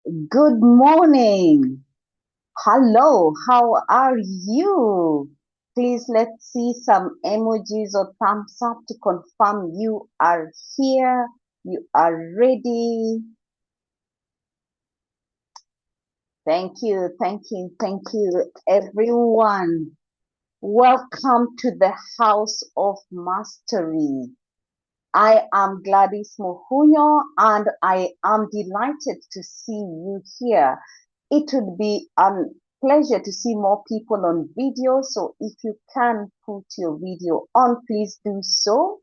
Good morning. Hello, how are you? Please let's see some emojis or thumbs up to confirm you are here, you are ready. Thank you, everyone. Welcome to the House of Mastery. I am Gladys Muhunyo and I am delighted to see you here. It would be a pleasure to see more people on video. So if you can put your video on, please do so.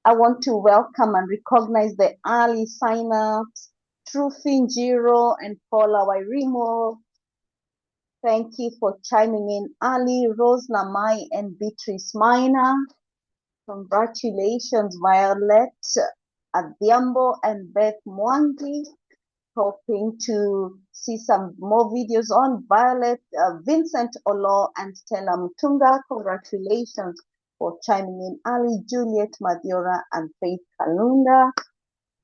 I want to welcome and recognize the early sign-ups, Trufinjiro and Paula Wairimo. Thank you for chiming in early, Rose Namai and Beatrice Minor. Congratulations, Violet Adhiambo and Beth Mwangi. Hoping to see some more videos on Violet, Vincent Olo, and Stella Mutunga. Congratulations for chiming in early, Juliet Madiora and Faith Kalunda.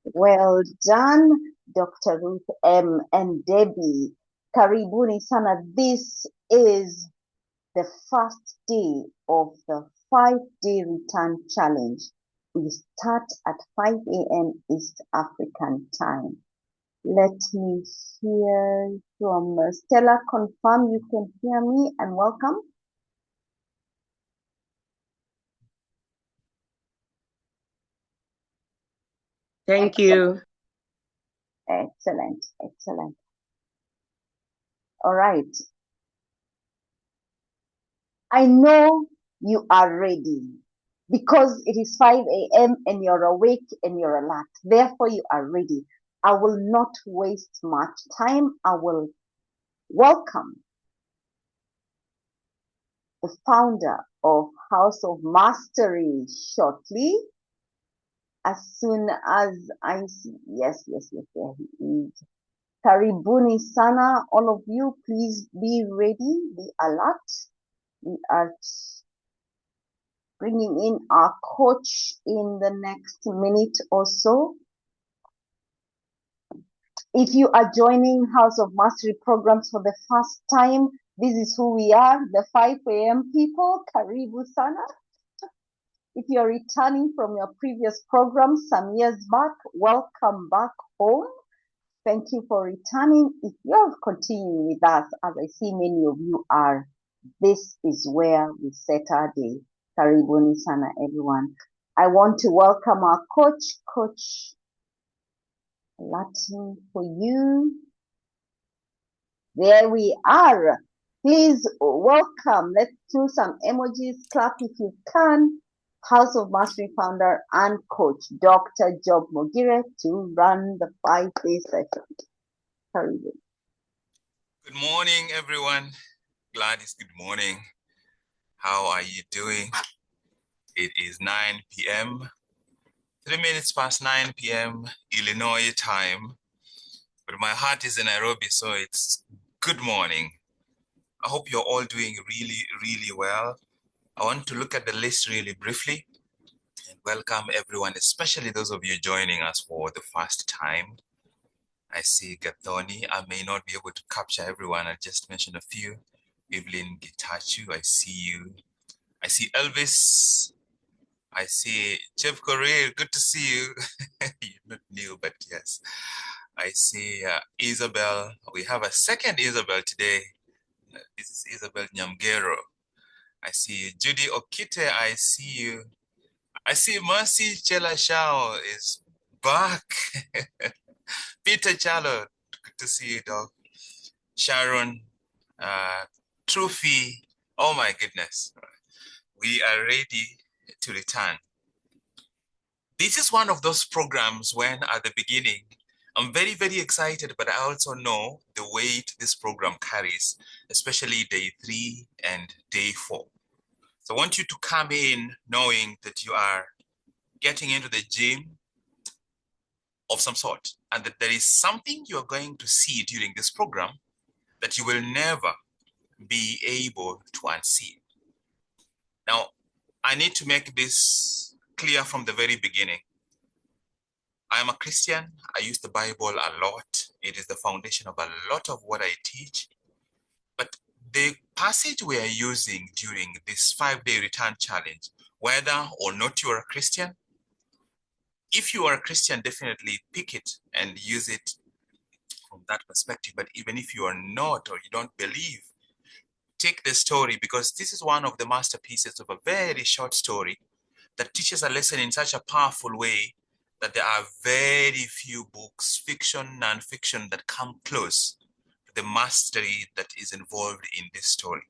Well done, Dr. Ruth M. and Debbie. Karibuni sana. This is the first day of the 5-day return challenge. We start at 5 a.m. East African time. Let me hear from Stella. Confirm you can hear me and welcome. Thank you. Excellent, excellent. All right. I know you are ready because it is 5 a.m. and you're awake and you're alert. Therefore, you are ready. I will not waste much time. I will welcome the founder of House of Mastery shortly. As soon as I see, yes, there he is. Karibuni sana, all of you, please be ready, be alert. We are bringing in our coach in the next minute or so. If you are joining House of Mastery programs for the first time, this is who we are, the 5 a.m. people. Karibu sana. If you're returning from your previous program some years back, welcome back home. Thank you for returning. If you're continuing with us, as I see many of you are, this is where we set our day. Karibuni sana, everyone. I want to welcome our coach, Coach Latin for you. There we are. Please welcome. Let's do some emojis. Clap if you can. House of Mastery founder and coach, Dr. Job Mogire, to run the 5-day session. Good morning, everyone. Gladys, good morning. How are you doing? It is 9 p.m., 3 minutes past 9 p.m. Illinois time. But my heart is in Nairobi, so it's good morning. I hope you're all doing really, really well. I want to look at the list really briefly and welcome everyone, especially those of you joining us for the first time. I see Gathoni. I may not be able to capture everyone. I'll just mention a few. Evelyn Gitachu, I see you. I see Elvis. I see Jeff Correa. Good to see you. You're not new, but yes. I see Isabel. We have a second Isabel today. This is Isabel Nyamgero. I see you. Judy Okite, I see you. I see Mercy Chelashao is back. Peter Chalo, good to see you, dog. Sharon, Trophy. Oh my goodness. We are ready to return. This is one of those programs when at the beginning, I'm very, very excited, but I also know the weight this program carries, especially day 3 and day 4. So I want you to come in knowing that you are getting into the gym of some sort, and that there is something you're going to see during this program that you will never be able to unsee. Now, I need to make this clear from the very beginning. I'm a Christian. I use the Bible a lot. It is the foundation of a lot of what I teach. But the passage we are using during this 5-day return challenge, whether or not you are a Christian, if you are a Christian, definitely pick it and use it from that perspective. But even if you are not, or you don't believe, take the story, because this is one of the masterpieces of a very short story that teaches a lesson in such a powerful way that there are very few books, fiction, non-fiction, that come close to the mastery that is involved in this story.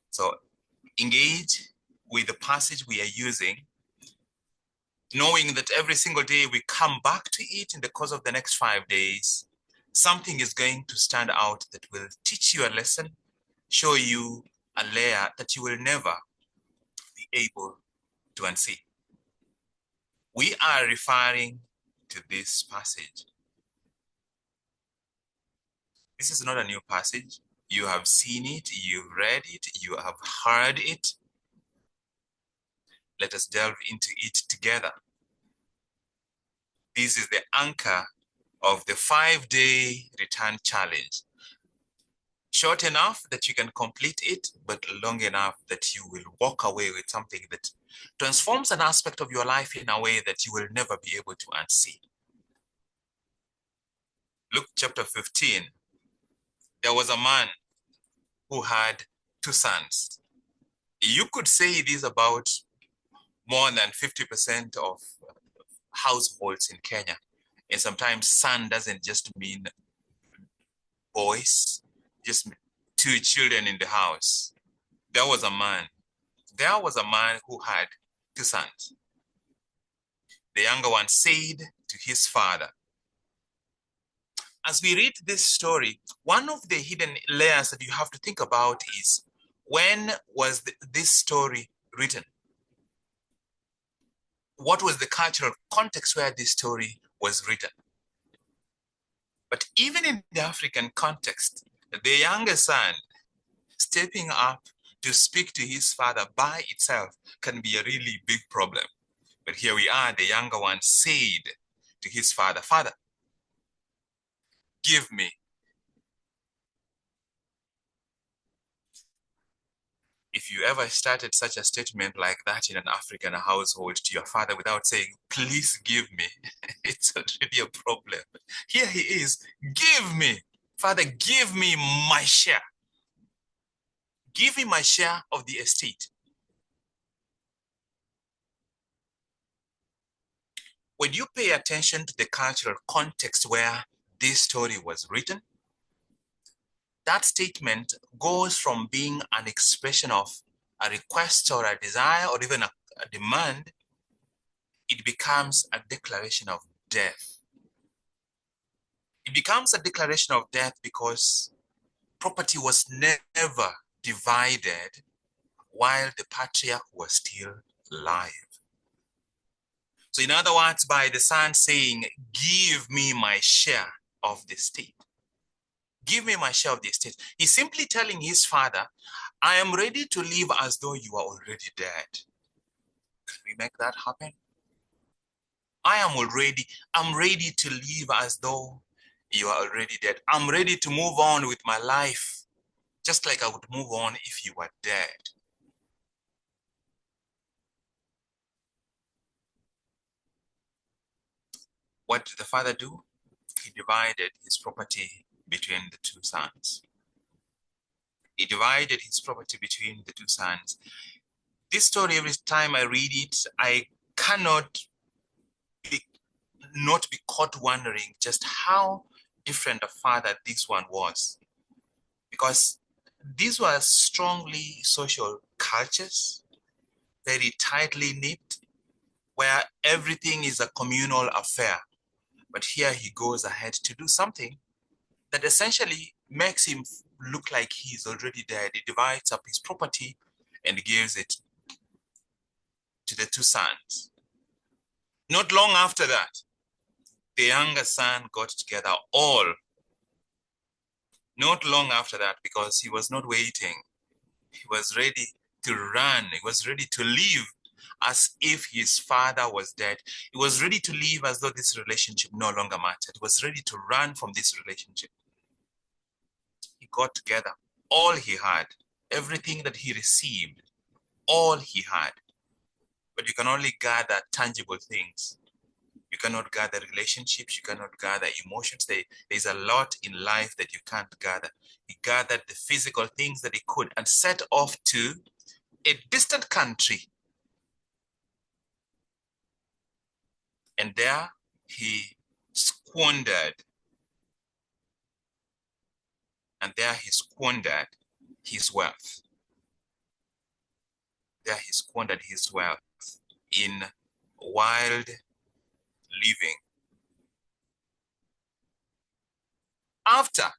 So engage with the passage we are using, knowing that every single day we come back to it in the course of the next 5 days, something is going to stand out that will teach you a lesson, show you a layer that you will never be able to unsee. We are referring to this passage. This is not a new passage. You have seen it, you've read it, you have heard it. Let us delve into it together. This is the anchor of the 5-day return challenge. Short enough that you can complete it, but long enough that you will walk away with something that transforms an aspect of your life in a way that you will never be able to unsee. Luke chapter 15. There was a man who had 2 sons. You could say this about more than 50% of households in Kenya. And sometimes son doesn't just mean boys, just 2 children in the house. There was a man who had 2 sons. The younger one said to his father, as we read this story, one of the hidden layers that you have to think about is, when was this story written? What was the cultural context where this story was written? But even in the African context, the younger son stepping up to speak to his father by itself can be a really big problem. But here we are, the younger one said to his father, "Father, give me." If you ever started such a statement like that in an African household to your father without saying, "Please give me," it's already a problem. Here he is, "Give me. Father, give me my share. Give me my share of the estate." When you pay attention to the cultural context where this story was written, that statement goes from being an expression of a request or a desire or even a demand. It becomes a declaration of death. It becomes a declaration of death because property was never divided while the patriarch was still alive. So in other words, by the son saying, "Give me my share of the estate," give me my share of the estate, he's simply telling his father, I am ready to live as though you are already dead. Can we make that happen? I'm ready to live as though you are already dead. I'm ready to move on with my life, just like I would move on if you were dead. What did the father do? He divided his property between the 2 sons. He divided his property between the 2 sons. This story, every time I read it, I cannot not be caught wondering just how different a father this one was. Because these were strongly social cultures, very tightly knit, where everything is a communal affair. But here he goes ahead to do something that essentially makes him look like he's already dead. He divides up his property and gives it to the 2 sons. Not long after that, the younger son got together all. Not long after that, because he was not waiting. He was ready to run. He was ready to leave as if his father was dead. He was ready to leave as though this relationship no longer mattered. He was ready to run from this relationship. He got together all he had, everything that he received, all he had. But you can only gather tangible things. You cannot gather relationships. You cannot gather emotions. There's a lot in life that you can't gather. He gathered the physical things that he could and set off to a distant country. And there he squandered. And there he squandered his wealth. There he squandered his wealth in wild living. After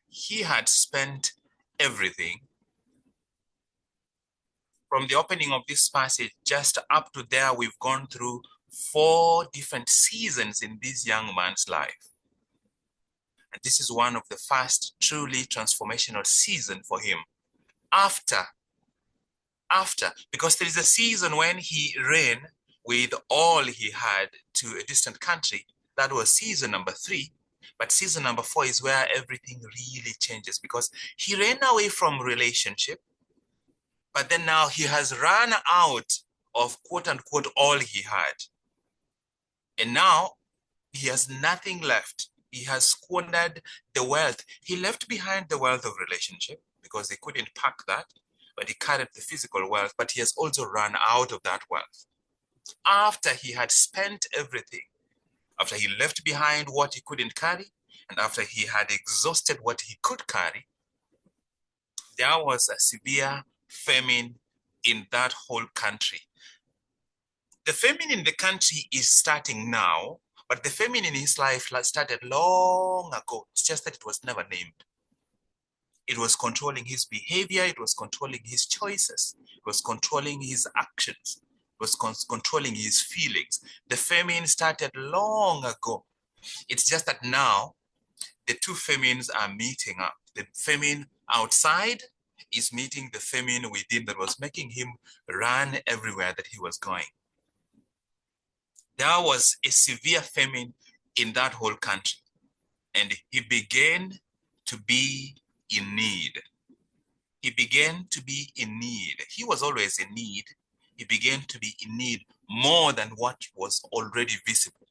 he had spent everything, from the opening of this passage just up to there, we've gone through 4 different seasons in this young man's life. And this is one of the first truly transformational season for him. After, because there is a season when he ran with all he had to a distant country. That was season number 3. But season number 4 is where everything really changes, because he ran away from relationship, but then now he has run out of quote unquote all he had. And now he has nothing left. He has squandered the wealth. He left behind the wealth of relationship because he couldn't pack that, but he carried the physical wealth, but he has also run out of that wealth. After he had spent everything, after he left behind what he couldn't carry, and after he had exhausted what he could carry, there was a severe famine in that whole country. The famine in the country is starting now, but the famine in his life started long ago. It's just that it was never named. It was controlling his behavior. It was controlling his choices. It was controlling his actions. It was controlling his feelings. The famine started long ago. It's just that now the two famines are meeting up. The famine outside is meeting the famine within that was making him run everywhere that he was going. There was a severe famine in that whole country, and he began to be in need. He began to be in need. He was always in need. He began to be in need more than what was already visible,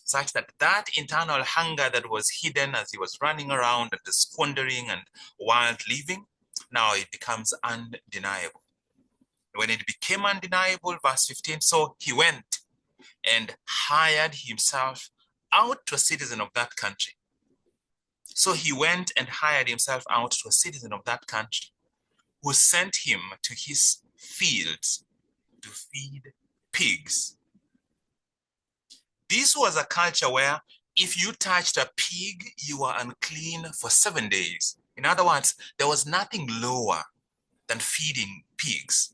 such that that internal hunger that was hidden as he was running around and the squandering and wild living, now it becomes undeniable. When it became undeniable, verse 15, so he went and hired himself out to a citizen of that country. So he went and hired himself out to a citizen of that country, who sent him to his fields to feed pigs. This was a culture where if you touched a pig, you were unclean for 7 days. In other words, there was nothing lower than feeding pigs.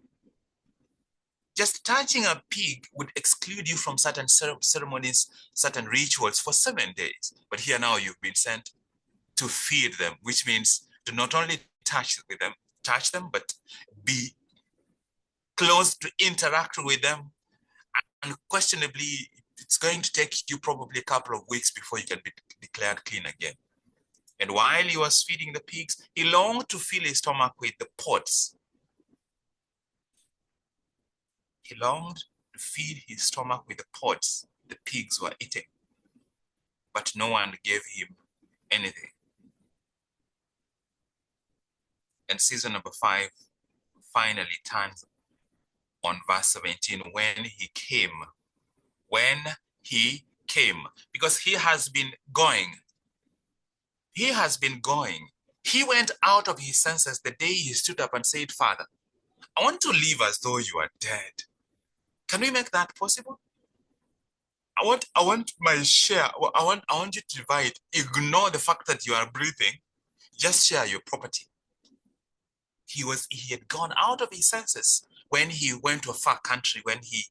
Just touching a pig would exclude you from certain ceremonies, certain rituals for 7 days. But here now you've been sent to feed them, which means to not only touch them, but be close to interact with them. Unquestionably, it's going to take you probably a couple of weeks before you can be declared clean again. And while he was feeding the pigs, he longed to fill his stomach with the pods. He longed to feed his stomach with the pods the pigs were eating, but no one gave him anything. And season number 5 finally turns on verse 17, when he came, because he has been going. He went out of his senses the day he stood up and said, Father, I want to live as though you are dead. Can we make that possible? I want my share. I want you to divide. Ignore the fact that you are breathing. Just share your property. He had gone out of his senses when he went to a far country, when he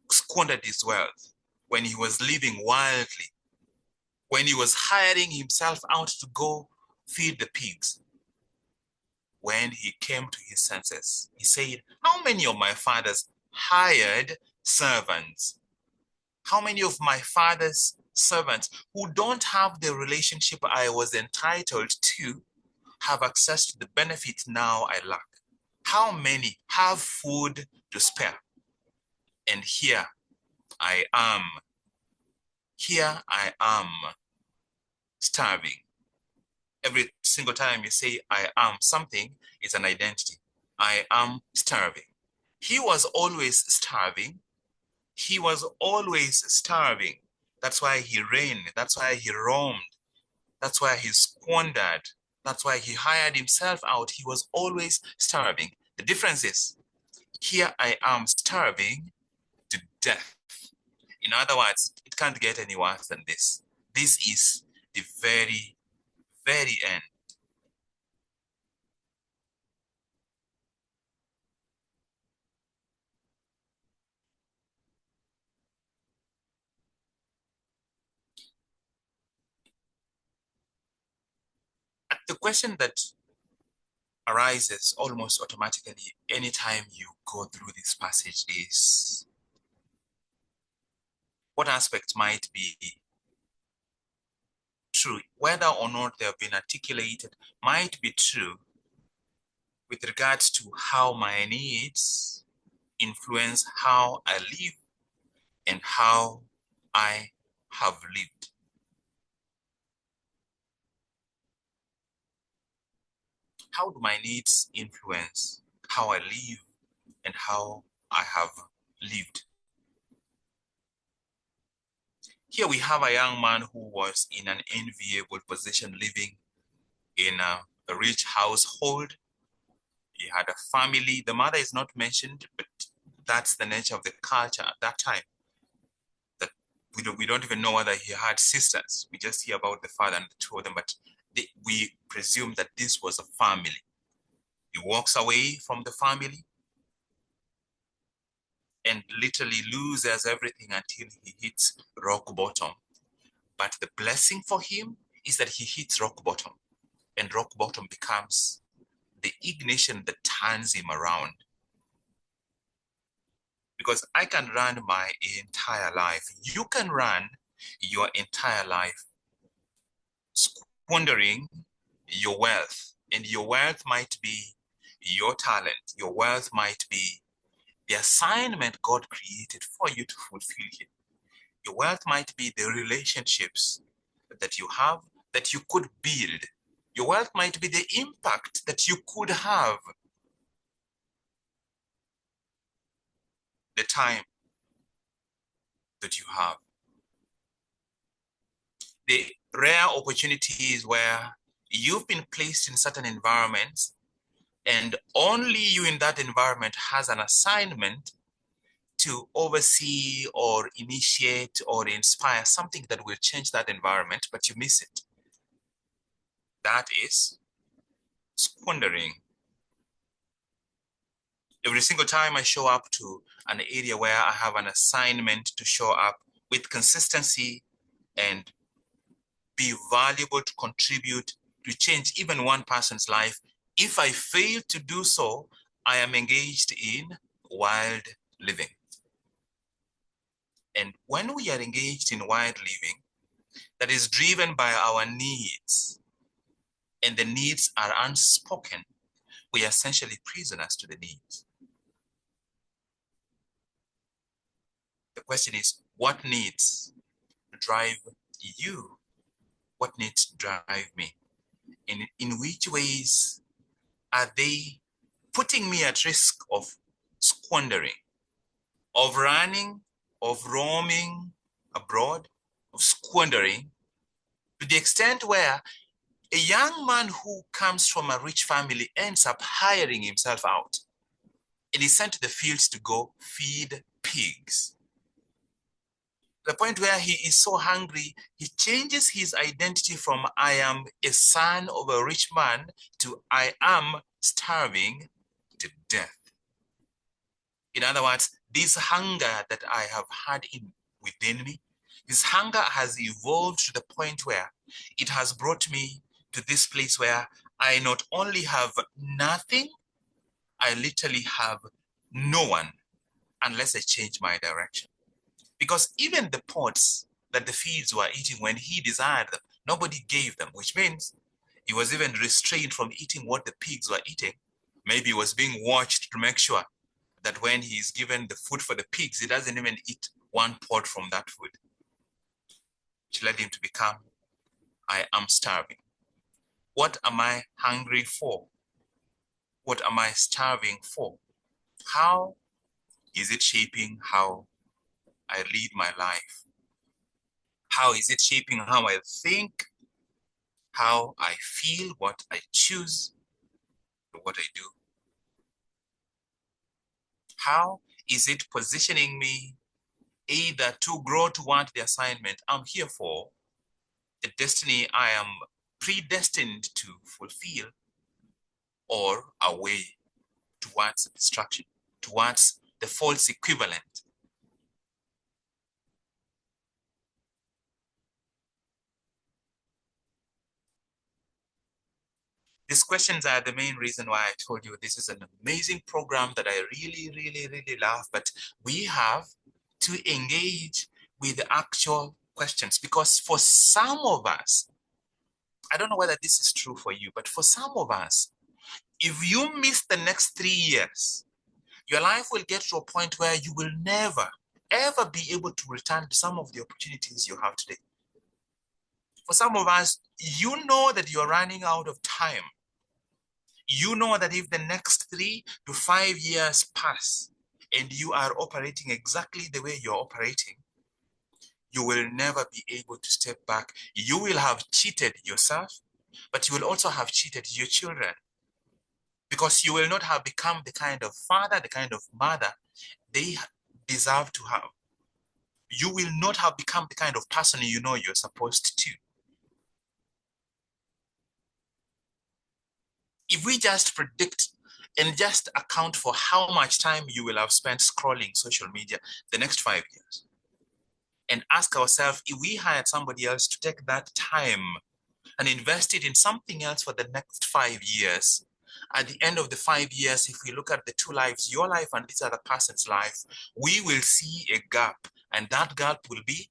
squandered his wealth, when he was living wildly, when he was hiring himself out to go feed the pigs. when he came to his senses. He said, how many of my father's hired servants, how many of my father's servants who don't have the relationship I was entitled to have access to the benefit now I lack? How many have food to spare? And here I am starving. Every single time you say I am something, it's an identity. I am starving. He was always starving. He was always starving. That's why he reigned. That's why he roamed. That's why he squandered. That's why he hired himself out. He was always starving. The difference is, here I am starving to death. In other words, it can't get any worse than this. This is the very, very end. The question that arises almost automatically anytime you go through this passage is, what aspects might be true, whether or not they have been articulated, might be true with regards to how my needs influence how I live and how I have lived. How do my needs influence how I live and how I have lived? Here we have a young man who was in an enviable position, living in a rich household. He had a family. The mother is not mentioned, but that's the nature of the culture at that time. That we don't even know whether he had sisters. We just hear about the father and the two of them, but we presume that this was a family. He walks away from the family and literally loses everything until he hits rock bottom. But the blessing for him is that he hits rock bottom, and rock bottom becomes the ignition that turns him around. Because I can run my entire life. You can run your entire life squandering your wealth, and your wealth might be your talent. Your wealth might be the assignment God created for you to fulfill it. Your wealth might be the relationships that you have that you could build. Your wealth might be the impact that you could have. The time that you have. The rare opportunities where you've been placed in certain environments and only you in that environment has an assignment to oversee or initiate or inspire something that will change that environment, but you miss it. That is squandering. Every single time I show up to an area where I have an assignment to show up with consistency and be valuable to contribute to change even one person's life, if I fail to do so, I am engaged in wild living. And when we are engaged in wild living, that is driven by our needs, and the needs are unspoken, we are essentially prisoners to the needs. The question is, what needs drive you? What needs drive me? In which ways are they putting me at risk of squandering, of running, of roaming abroad, of squandering, to the extent where a young man who comes from a rich family ends up hiring himself out and is sent to the fields to go feed pigs. The point where he is so hungry, he changes his identity from I am a son of a rich man to I am starving to death. In other words, this hunger that I have had within me, this hunger has evolved to the point where it has brought me to this place where I not only have nothing, I literally have no one unless I change my direction. Because even the pods that the fields were eating when he desired them, nobody gave them, which means he was even restrained from eating what the pigs were eating. Maybe he was being watched to make sure that when he's given the food for the pigs, he doesn't even eat one pod from that food, which led him to become, I am starving. What am I hungry for? What am I starving for? How is it shaping how I lead my life? How is it shaping how I think, how I feel, what I choose, what I do? How is it positioning me either to grow toward the assignment I'm here for, the destiny I am predestined to fulfill, or away towards destruction, towards the false equivalent? These questions are the main reason why I told you this is an amazing program that I really, really, really love, but we have to engage with the actual questions, because for some of us, I don't know whether this is true for you, but for some of us, if you miss the next 3 years, your life will get to a point where you will never, ever be able to return to some of the opportunities you have today. For some of us, you know that you're running out of time. You know that if the next 3 to 5 years pass and you are operating exactly the way you're operating, you will never be able to step back. You will have cheated yourself, but you will also have cheated your children, because you will not have become the kind of father, the kind of mother they deserve to have. You will not have become the kind of person you know you're supposed to. If we just predict and just account for how much time you will have spent scrolling social media the next 5 years, and ask ourselves, if we hired somebody else to take that time and invest it in something else for the next 5 years, at the end of the 5 years, if we look at the two lives, your life and this other person's life, we will see a gap. And that gap will be,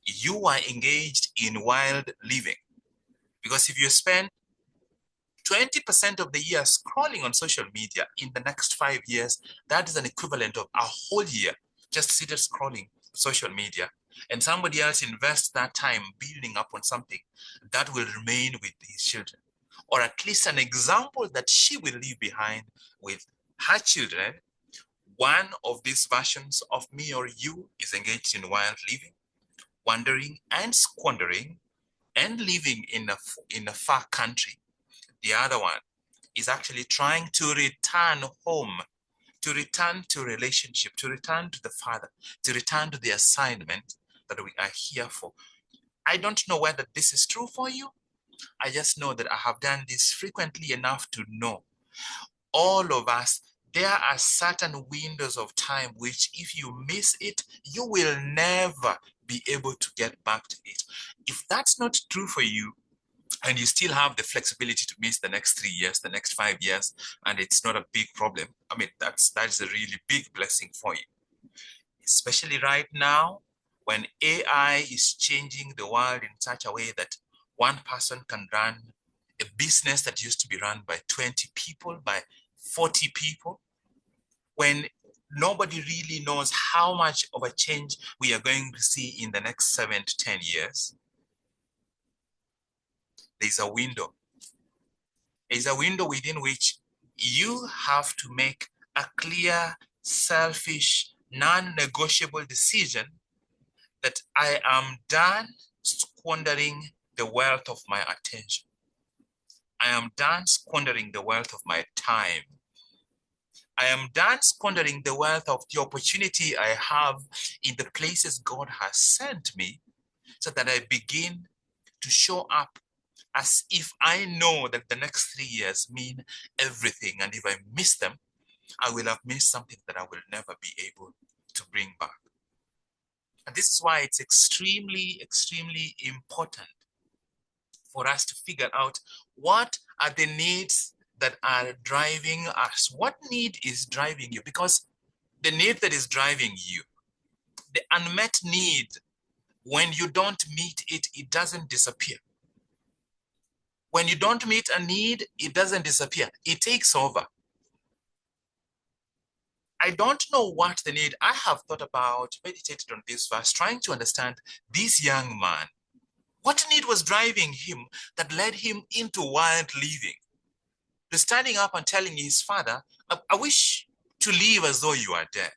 you are engaged in wild living. Because if you spend 20% of the year scrolling on social media, in the next 5 years, that is an equivalent of a whole year just seated scrolling social media. And somebody else invests that time building up on something that will remain with his children, or at least an example that she will leave behind with her children. One of these versions of me or you is engaged in wild living, wandering and squandering, and living in a far country. The other one is actually trying to return home, to return to relationship, to return to the Father, to return to the assignment that we are here for. I don't know whether this is true for you. I just know that I have done this frequently enough to know, all of us, there are certain windows of time which, if you miss it, you will never be able to get back to it. If that's not true for you, and you still have the flexibility to miss the next 3 years, the next 5 years, and it's not a big problem, I mean, that's a really big blessing for you. Especially right now, when AI is changing the world in such a way that one person can run a business that used to be run by 20 people, by 40 people, when nobody really knows how much of a change we are going to see in the next 7 to 10 years, there's a window. There's a window within which you have to make a clear, selfish, non-negotiable decision that I am done squandering the wealth of my attention. I am done squandering the wealth of my time. I am done squandering the wealth of the opportunity I have in the places God has sent me, so that I begin to show up as if I know that the next 3 years mean everything. And if I miss them, I will have missed something that I will never be able to bring back. And this is why it's extremely, extremely important for us to figure out, what are the needs that are driving us. What need is driving you? Because the need that is driving you, the unmet need, when you don't meet it, it doesn't disappear. When you don't meet a need, it doesn't disappear. It takes over. I don't know what the need. I have thought about, meditated on this verse, trying to understand this young man. What need was driving him that led him into wild living? To standing up and telling his father, I wish to live as though you are dead.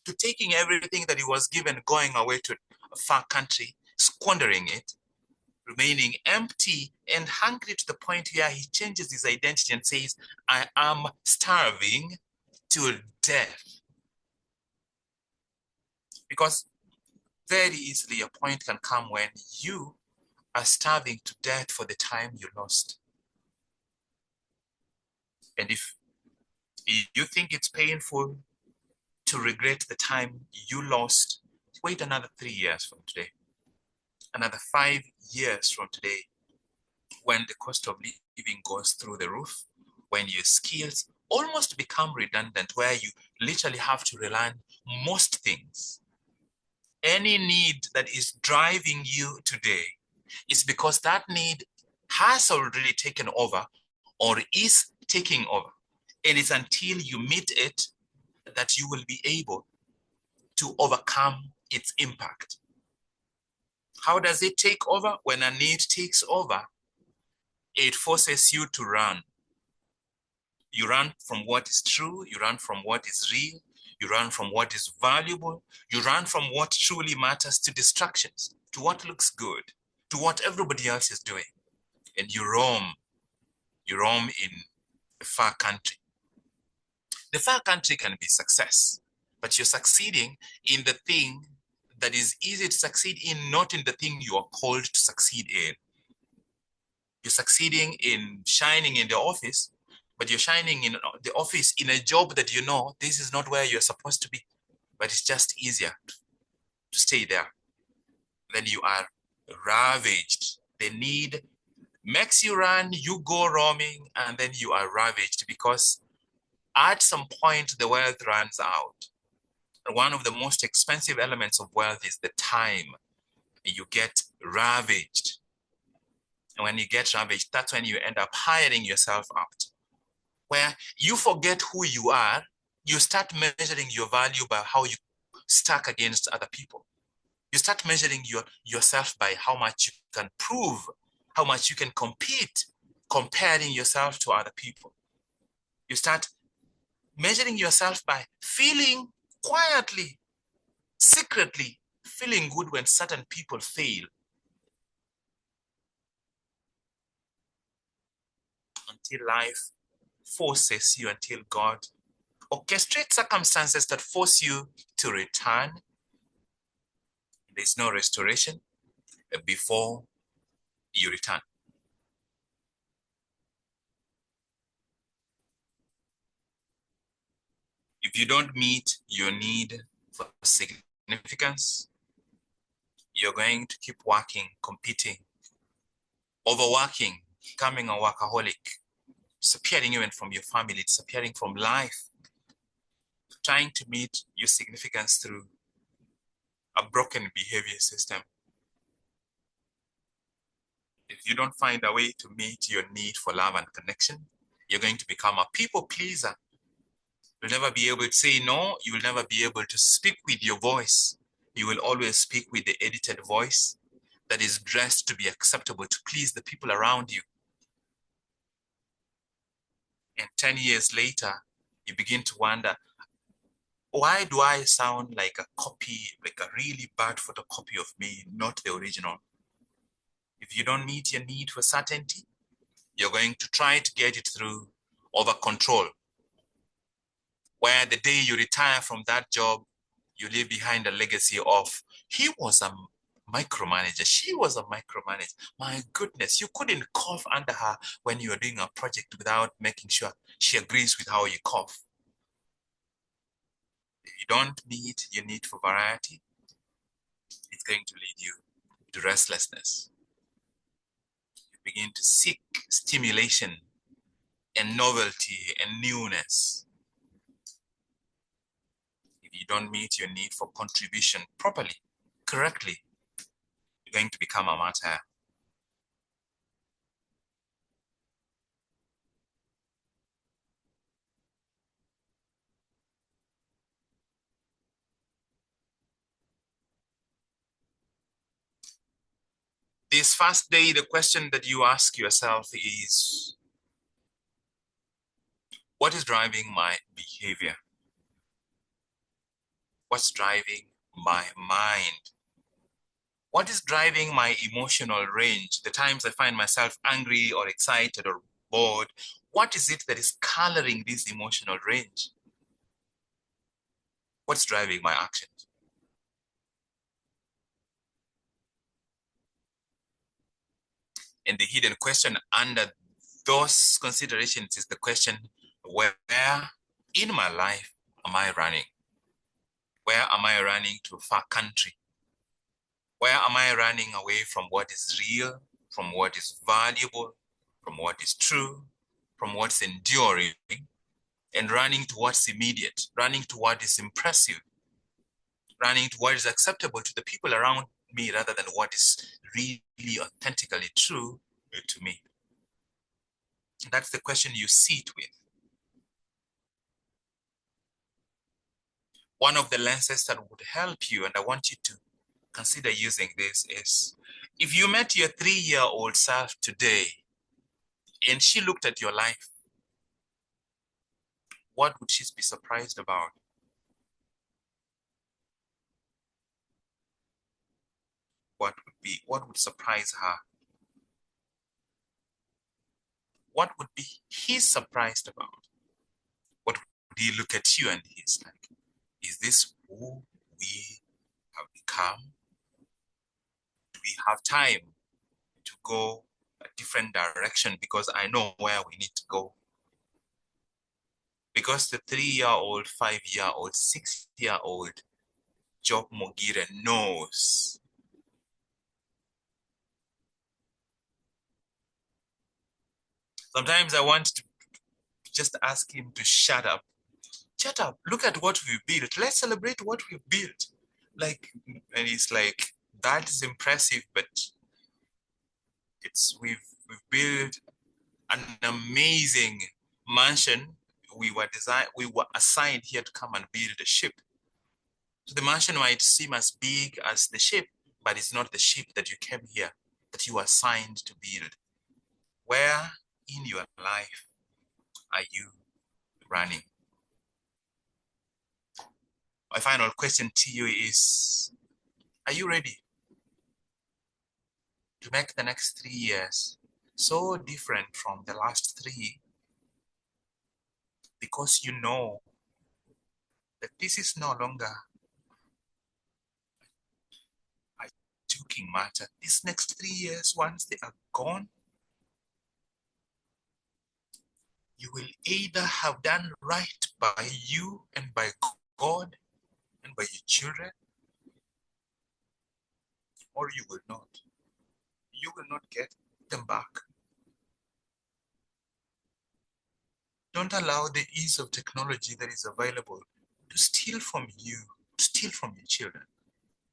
To taking everything that he was given, going away to a far country, squandering it, remaining empty and hungry to the point where he changes his identity and says, I am starving to death. Because very easily a point can come when you are starving to death for the time you lost. And if you think it's painful to regret the time you lost, wait another 3 years from today, another 5 years from today, when the cost of living goes through the roof, when your skills almost become redundant, where you literally have to relearn most things. Any need that is driving you today is because that need has already taken over or is taking over. And it's until you meet it that you will be able to overcome its impact. How does it take over? When a need takes over, it forces you to run. You run from what is true, you run from what is real, you run from what is valuable, you run from what truly matters to distractions, to what looks good, to what everybody else is doing. And you roam in a far country. The far country can be success, but you're succeeding in the thing that is easy to succeed in, not in the thing you are called to succeed in. You're succeeding in shining in the office, but you're shining in the office in a job that you know this is not where you're supposed to be, but it's just easier to stay there. Then you are ravaged. The need makes you run, you go roaming, and then you are ravaged because at some point the wealth runs out. And one of the most expensive elements of wealth is the time. You get ravaged. And when you get ravaged, that's when you end up hiring yourself out, where you forget who you are. You start measuring your value by how you stack against other people. You start measuring yourself by how much you can prove, how much you can compete, comparing yourself to other people. You start measuring yourself by feeling quietly, secretly, feeling good when certain people fail. Until life forces you, until God orchestrates circumstances that force you to return. There's no restoration before you return. If you don't meet your need for significance, you're going to keep working, competing, overworking, becoming a workaholic, disappearing even from your family, disappearing from life, trying to meet your significance through a broken behavior system. If you don't find a way to meet your need for love and connection, you're going to become a people pleaser. You'll never be able to say no. You will never be able to speak with your voice. You will always speak with the edited voice that is dressed to be acceptable, to please the people around you. And 10 years later, you begin to wonder, why do I sound like a copy, like a really bad photocopy of me, not the original? If you don't meet your need for certainty, you're going to try to get it through over control, where the day you retire from that job, you leave behind a legacy of, he was a micromanager, she was a micromanager. My goodness, you couldn't cough under her when you were doing a project without making sure she agrees with how you cough. If you don't meet your need for variety, it's going to lead you to restlessness. begin to seek stimulation and novelty and newness. If you don't meet your need for contribution properly, correctly, you're going to become a martyr. This first day, the question that you ask yourself is, what is driving my behavior? What's driving my mind? What is driving my emotional range? The times I find myself angry or excited or bored, what is it that is coloring this emotional range? What's driving my actions? And the hidden question under those considerations is the question, where in my life am I running? Where am I running to a far country? Where am I running away from what is real, from what is valuable, from what is true, from what's enduring, and running to what's immediate, running to what is impressive, running to what is acceptable to the people around me rather than what is really authentically true to me? That's the question you sit with. One of the lenses that would help you, and I want you to consider using this, is if you met your 3-year-old self today and she looked at your life, what would she be surprised about? What would surprise her? What would be he surprised about? What would he look at you and he's like, is this who we have become? Do we have time to go a different direction because I know where we need to go? Because the 3-year-old, 5-year-old, 6-year-old Job Mogire knows. Sometimes I want to just ask him to shut up. Shut up, look at what we've built. Let's celebrate what we've built. Like, and he's like, that is impressive, but we've built an amazing mansion. We were assigned here to come and build a ship. So the mansion might seem as big as the ship, but it's not the ship that you came here, that you were assigned to build. Where in your life are you running? My final question to you is, are you ready to make the next 3 years so different from the last 3? Because you know that this is no longer a joking matter. These next 3 years, once they are gone, you will either have done right by you and by God and by your children, or you will not. You will not get them back. Don't allow the ease of technology that is available to steal from you, to steal from your children,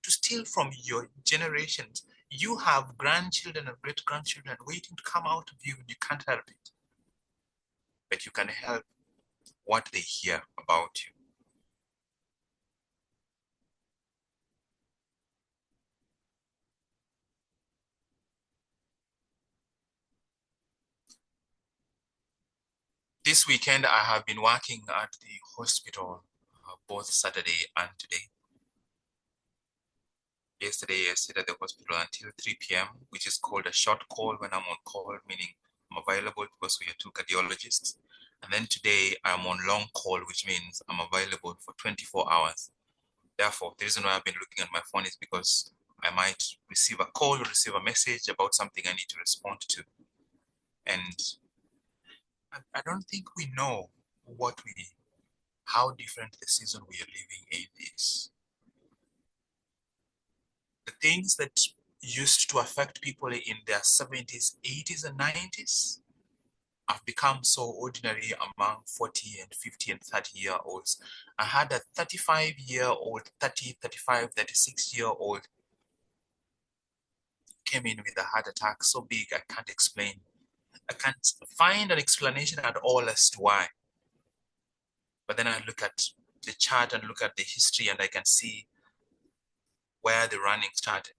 to steal from your generations. You have grandchildren and great-grandchildren waiting to come out of you, and you can't help it. But you can help what they hear about you. This weekend, I have been working at the hospital both Saturday and today. Yesterday, I stayed at the hospital until 3 p.m., which is called a short call when I'm on call, meaning I'm available because we are 2 cardiologists. And then today, I'm on long call, which means I'm available for 24 hours. Therefore, the reason why I've been looking at my phone is because I might receive a call or receive a message about something I need to respond to. And I don't think we know how different the season we are living in is. The things that used to affect people in their 70s, 80s, and 90s have become so ordinary among 40 and 50 and 30-year-olds. I had a 35-year-old, 30, 35, 36-year-old came in with a heart attack so big I can't explain. I can't find an explanation at all as to why. But then I look at the chart and look at the history, and I can see where the running started,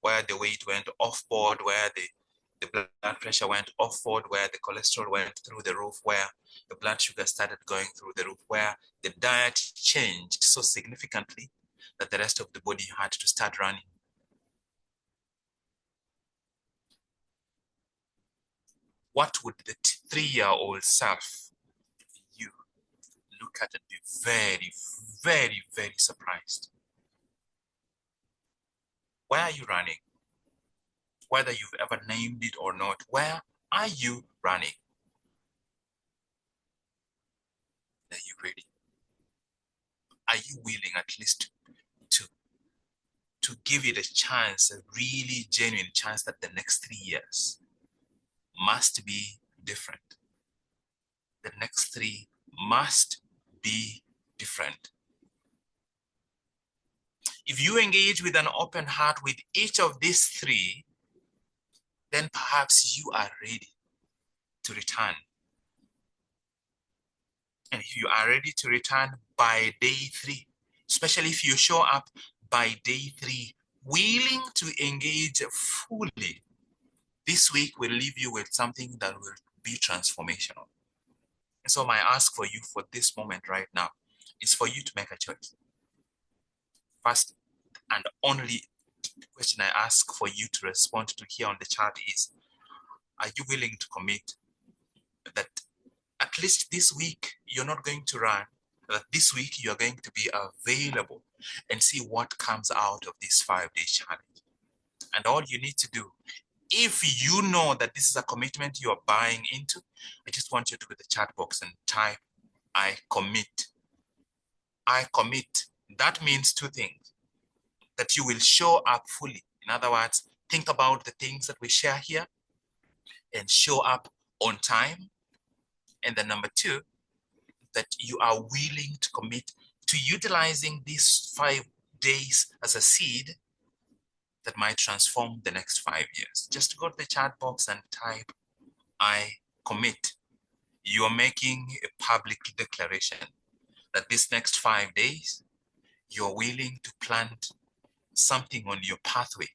where the weight went off board, where the blood pressure went off board, where the cholesterol went through the roof, where the blood sugar started going through the roof, where the diet changed so significantly that the rest of the body had to start running. What would the 3-year-old self, you, look at and be very, very, very surprised? Where are you running? Whether you've ever named it or not, where are you running? Are you ready? Are you willing at least to give it a chance, a really genuine chance that the next 3 years must be different? The next 3 must be different. If you engage with an open heart with each of these 3, then perhaps you are ready to return. And if you are ready to return by day 3, especially if you show up by day 3, willing to engage fully, this week will leave you with something that will be transformational. And so my ask for you for this moment right now is for you to make a choice. First and only question I ask for you to respond to here on the chart is, are you willing to commit that at least this week you're not going to run, that this week you're going to be available and see what comes out of this 5-day challenge? And all you need to do, if you know that this is a commitment you are buying into, I just want you to go to the chat box and type, I commit. I commit. That means 2 things. That you will show up fully. In other words, think about the things that we share here and show up on time. And then number 2, that you are willing to commit to utilizing these 5 days as a seed that might transform the next 5 years. Just go to the chat box and type, I commit. You are making a public declaration that this next 5 days, you're willing to plant something on your pathway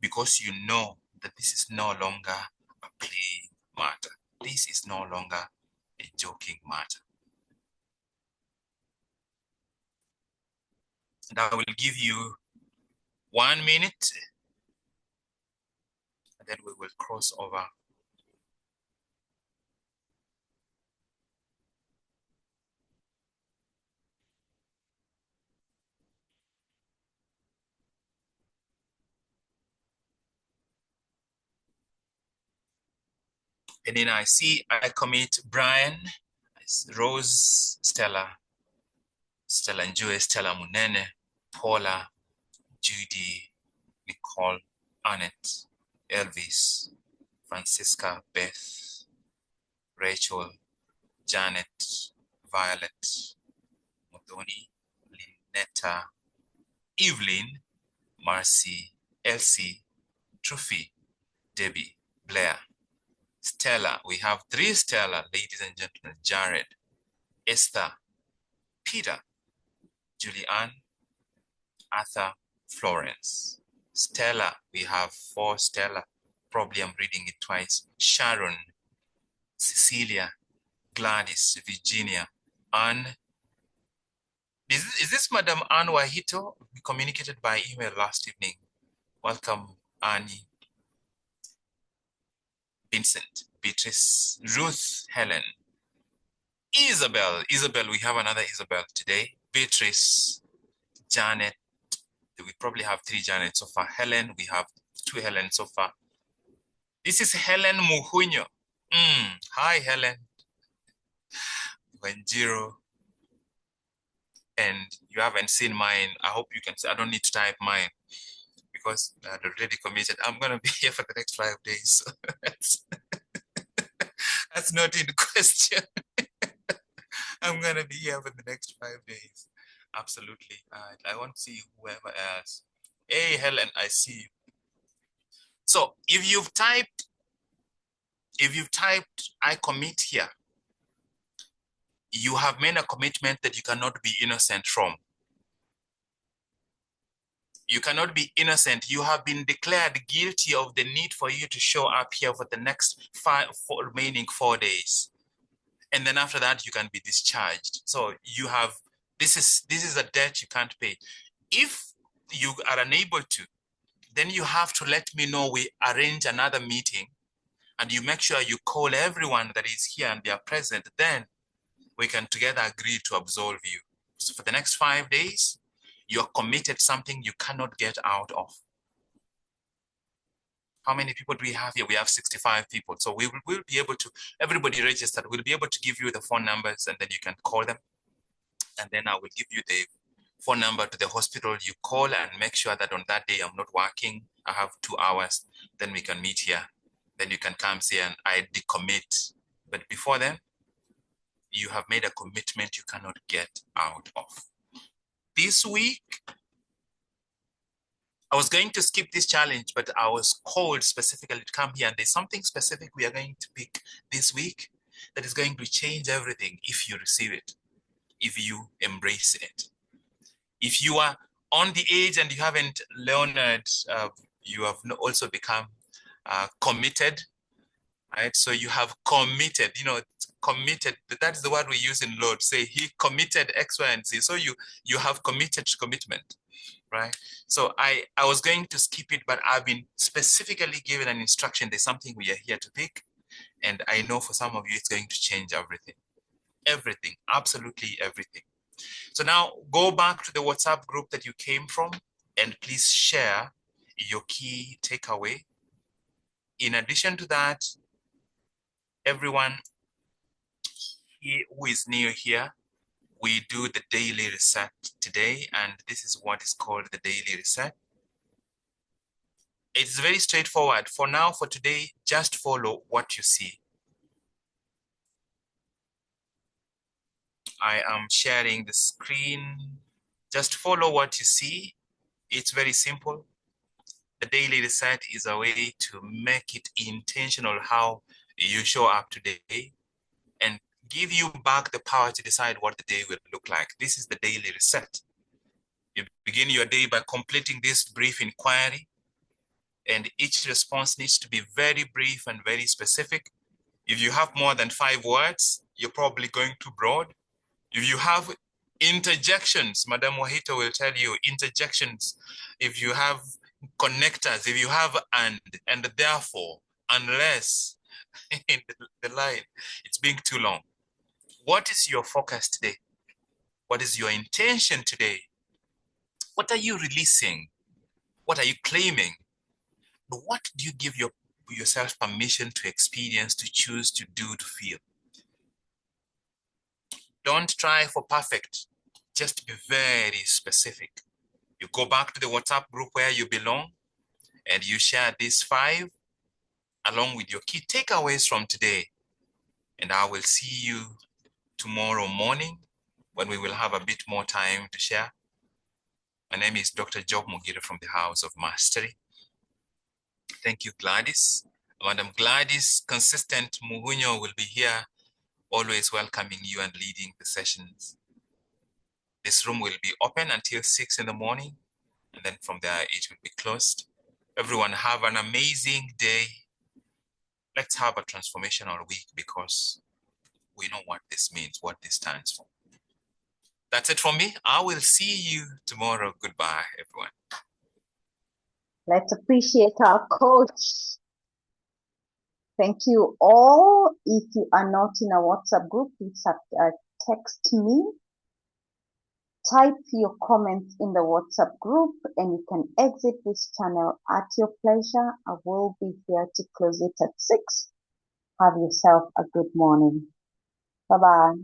because you know that this is no longer a playing matter. This is no longer a joking matter. And I will give you 1 minute, and then we will cross over. And then I see I commit Brian, Rose, Stella Njue, Stella Munene, Paula, Judy, Nicole, Annette, Elvis, Francisca, Beth, Rachel, Janet, Violet, Modoni, Lynetta, Evelyn, Marcy, Elsie, Truffy, Debbie, Blair, Stella. We have 3 Stella, ladies and gentlemen. Jared, Esther, Peter, Julianne, Arthur, Florence. Stella, we have 4 Stella. Probably I'm reading it twice. Sharon, Cecilia, Gladys, Virginia, Anne. Is this Madam Anne Wahito? We communicated by email last evening. Welcome, Annie. Vincent, Beatrice, Ruth, Helen, Isabel, we have another Isabel today. Beatrice, Janet, we probably have 3 Janet so far. Helen, we have 2 Helen so far. This is Helen Muhunyo. Hi, Helen. Wenjiro. And you haven't seen mine. I hope you can see. I don't need to type mine because I'd already committed. I'm going to be here for the next 5 days. So that's not in question. I'm going to be here for the next 5 days. Absolutely. I want to see whoever else. Hey, Helen, I see you. So if you've typed, I commit here, you have made a commitment that you cannot be innocent from. You cannot be innocent. You have been declared guilty of the need for you to show up here for the next remaining 4 days. And then after that, you can be discharged. So you have, this is a debt you can't pay. If you are unable to, then you have to let me know. We arrange another meeting and you make sure you call everyone that is here and they are present. Then we can together agree to absolve you. So for the next 5 days, you're committed something you cannot get out of. How many people do we have here? We have 65 people. So we'll be able to, everybody registered, we'll be able to give you the phone numbers and then you can call them. And then I will give you the phone number to the hospital. You call and make sure that on that day I'm not working. I have 2 hours. Then we can meet here. Then you can come here and I decommit. But before then, you have made a commitment you cannot get out of. This week, I was going to skip this challenge, but I was called specifically to come here. And there's something specific we are going to pick this week that is going to change everything if you receive it, if you embrace it. If you are on the age and you haven't learned, you have also become committed, right? So you have committed, committed. That's the word we use in Lord. Say he committed X, Y, and Z. So you have committed to commitment, right? So I was going to skip it, but I've been specifically given an instruction. There's something we are here to pick. And I know for some of you, it's going to change everything. Everything, absolutely everything. So now go back to the WhatsApp group that you came from and please share your key takeaway. In addition to that, everyone here who is new here, we do the daily reset today, and this is what is called the daily reset. It's very straightforward. For now, for today, just follow what you see. I am sharing the screen. Just follow what you see. It's very simple. The daily reset is a way to make it intentional how you show up today and give you back the power to decide what the day will look like. This is the daily reset. You begin your day by completing this brief inquiry, and each response needs to be very brief and very specific. If you have more than 5 words, you're probably going too broad. If you have interjections, Madam Wahito will tell you interjections. If you have connectors, if you have and therefore, unless in the line, it's being too long. What is your focus today? What is your intention today? What are you releasing? What are you claiming? What do you give yourself permission to experience, to choose, to do, to feel? Don't try for perfect. Just be very specific. You go back to the WhatsApp group where you belong and you share these 5 along with your key takeaways from today. And I will see you tomorrow morning when we will have a bit more time to share. My name is Dr. Job Mogire from the House of Mastery. Thank you, Gladys. Madam Gladys, consistent Mugunyo will be here, always welcoming you and leading the sessions. This room will be open until 6 in the morning, and then from there it will be closed. Everyone have an amazing day. Let's have a transformational week because we know what this means, what this stands for. That's it from me. I will see you tomorrow. Goodbye, everyone. Let's appreciate our coach. Thank you all. If you are not in a WhatsApp group, please text me. Type your comments in the WhatsApp group and you can exit this channel at your pleasure. I will be here to close it at 6. Have yourself a good morning. Bye-bye.